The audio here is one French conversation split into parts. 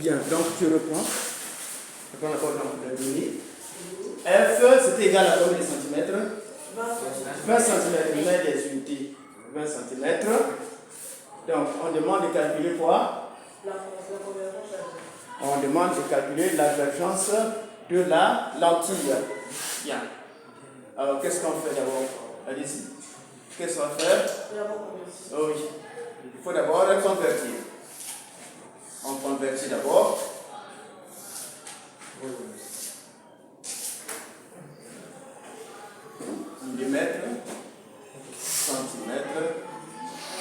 Bien, donc tu reprends. Je prends encore la donnée. F, c'était égal à combien de centimètres? 20 cm. Il met des unités. 20 cm. Donc, on demande de calculer quoi? On demande de calculer la divergence de la lentille. Bien. Alors, qu'est-ce qu'on fait d'abord? Allez-y. Qu'est-ce qu'on va faire? Oh oui. Il faut d'abord convertir. On convertit d'abord. Millimètres, centimètres,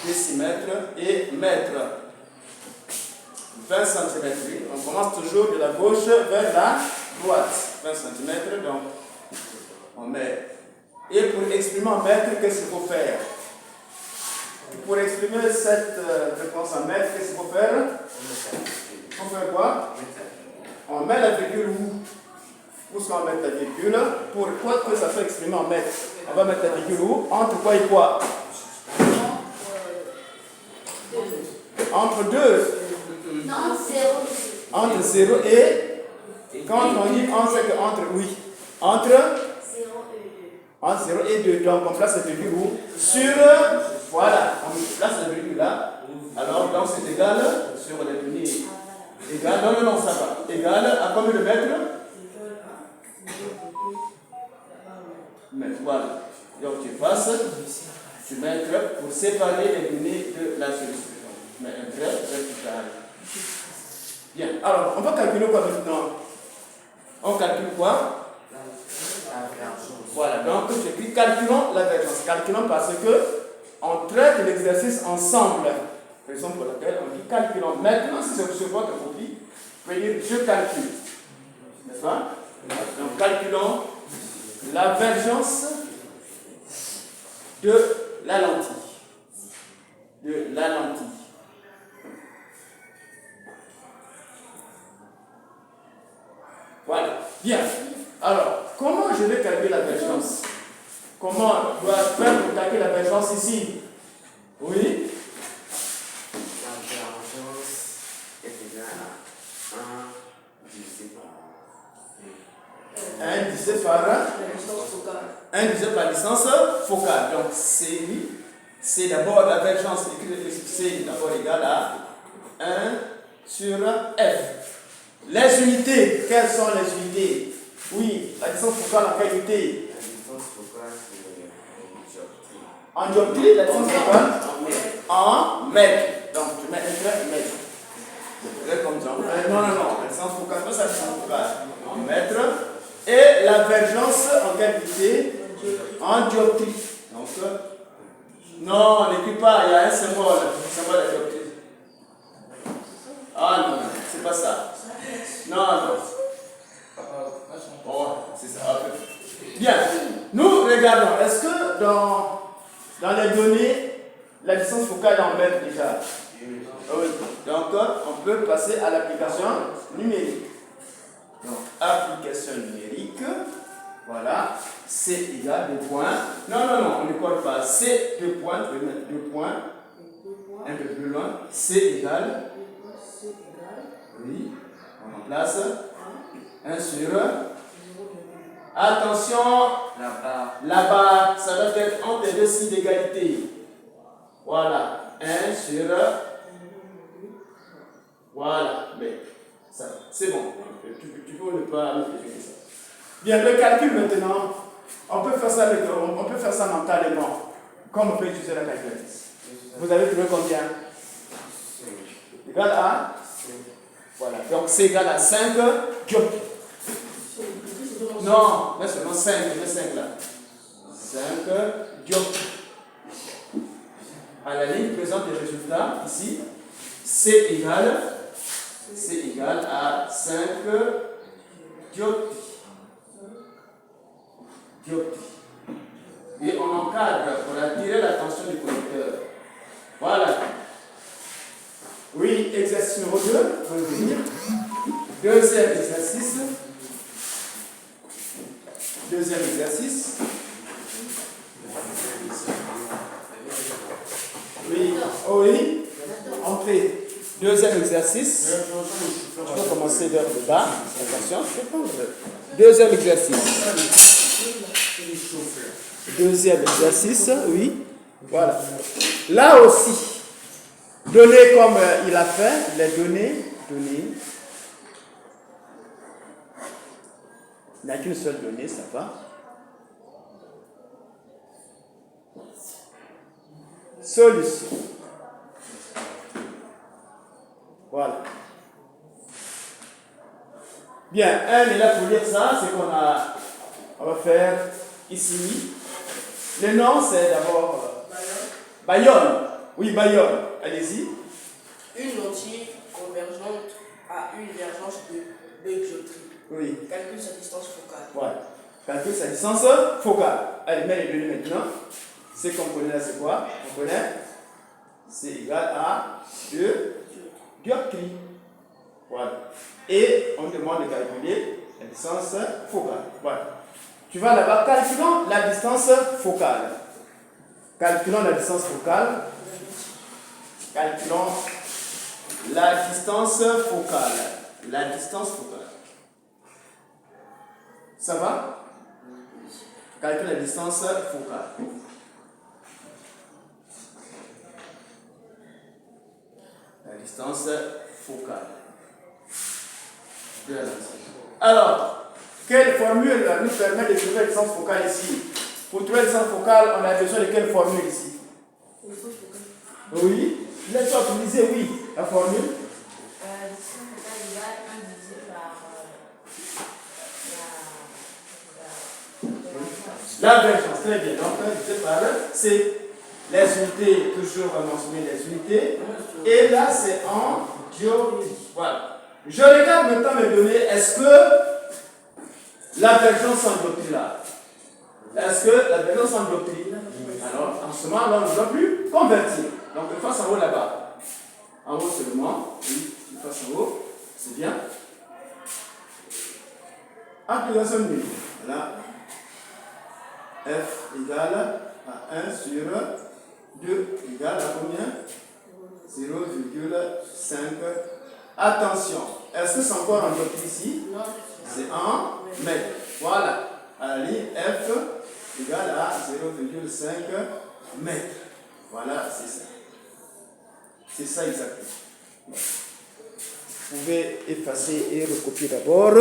décimètres et mètres. 20 cm. On commence toujours de la gauche vers la droite. 20 cm, donc on met. Et pour exprimer en mètres, qu'est-ce qu'il faut faire? Pour exprimer cette réponse en mètres, qu'est-ce qu'il faut faire? Il faut faire quoi? On met la virgule où? Où est-ce qu'on va mettre la virgule? Pour quoi que ça soit exprimé en mètres? On va mettre la virgule où? Entre quoi et quoi? Entre 2. Entre 0 et... Quand on dit on sait que entre, oui. Entre 0 et 2. Donc on place la virgule où? Sur... Voilà. On place la virgule là. Alors donc c'est égal sur les données. Égal, non, ça va. Égal à combien de mètres? Mètres, voilà. Donc tu passes, tu mets un trait pour séparer les données de la solution. Tu mets un trait, tu carré. Bien, alors on va calculer quoi maintenant? On calcule quoi? Voilà, donc j'écris calculons la divergence. Calculons parce que on traite l'exercice ensemble. Raison pour laquelle on dit calculons. Maintenant, si c'est sur votre copie, vous pouvez dire je calcule. N'est-ce pas? Donc calculons la divergence de la lentille. De la lentille. Voilà. Bien. Alors, comment je vais calculer la divergence? Comment dois-je faire pour calculer la divergence ici? Oui? La divergence est égale à 1 divisé par 1 divisé par 1 divisé par la distance focale. Donc, c'est d'abord la divergence. C'est d'abord égal à 1 sur F. Les unités, quelles sont les unités? Oui, la distance focale en quelle unité? la distance focale, c'est En dioptrie, la distance focale en mètres. Donc, tu mets un trait mètre. C'est comme ça. Non, la distance focale, pas ça, la distance focale en mètres. Et la divergence en quelle unité? En dioptrie. Donc, non, n'écris pas, il y a un symbole de dioptrie. Ah non, c'est pas ça. Non. Oh, c'est ça. Bien. Nous regardons. Est-ce que dans les données, la distance focale est en mètres déjà? Oui. Donc, on peut passer à l'application numérique. Donc, application numérique. Voilà. C égale 2 points. Non, on ne colle pas. C 2 points. Je vais mettre 2 points. Un peu plus loin. C égale. Oui. On remplace 1 sur. Attention, la barre, ça doit être entre les deux signes d'égalité. Voilà, 1 sur. Voilà, mais ça, c'est bon. Tu peux ne pas vérifier ça. Bien, le calcul maintenant, on peut faire ça mentalement. Comme on peut utiliser la calculatrice. Vous avez trouvé combien? Égal à. Voilà, donc c'est égal à 5 dioptres. Non, là seulement 5, le 5 là. 5 dioptres. À la ligne présente les résultats ici. C égale à 5 dioptres. Et on encadre pour attirer l'attention du conducteur. Voilà. Oui, exercice numéro 2, revenir. Deuxième exercice. Oui, entrée. Deuxième exercice. précédeur de bas. Attention, je vais prendre le deuxième exercice. Deuxième exercice, oui. Voilà. Là aussi, donner comme il a fait, les données. Il n'y a qu'une seule donnée, ça va. Solution. Voilà. Bien, un est là pour lire ça, c'est on va faire ici. Le nom, c'est d'abord Bayonne. Oui, Bayonne. Allez-y. Une lentille convergente à une divergence de Béjotri. Oui. Calcule sa distance focale. Voilà. Calcule sa distance focale. Allez, mets les données maintenant. Ce qu'on connaît là, c'est quoi? On connaît. C'est égal à 2 dioptries. Voilà. Et on demande de calculer la distance focale. Voilà. Tu vas là-bas, calculons la distance focale. Calculons la distance focale. Calculons la distance focale. La distance focale. Ça va? Calcule la distance focale. La distance focale. Alors, quelle formule nous permet de trouver la distance focale ici? Pour trouver la distance focale, on a besoin de quelle formule ici? Oui. Laisse-moi utiliser, oui, la formule. La distance focale égale 1 divisé par la divergence, très bien. Donc, divisé par c'est les unités, toujours mentionner les unités. Et là, c'est en dioptrie. Voilà. Je regarde maintenant mes données. Est-ce que la divergence en dioptrie là? Est-ce que la divergence en dioptrie? Alors, en ce moment, là, on ne doit plus convertir. Donc, le face en haut là-bas. En haut seulement. Oui, le face en haut. C'est bien. Application nulle. Voilà. F égale à 1 sur 2 égale à combien? 0,5. Attention. Est-ce que c'est encore en dioptrie ici? Non. C'est en mètre. Voilà. À la ligne F égale à 0,5 mètres. Voilà, c'est ça. C'est ça exactement. Vous pouvez effacer et recopier d'abord.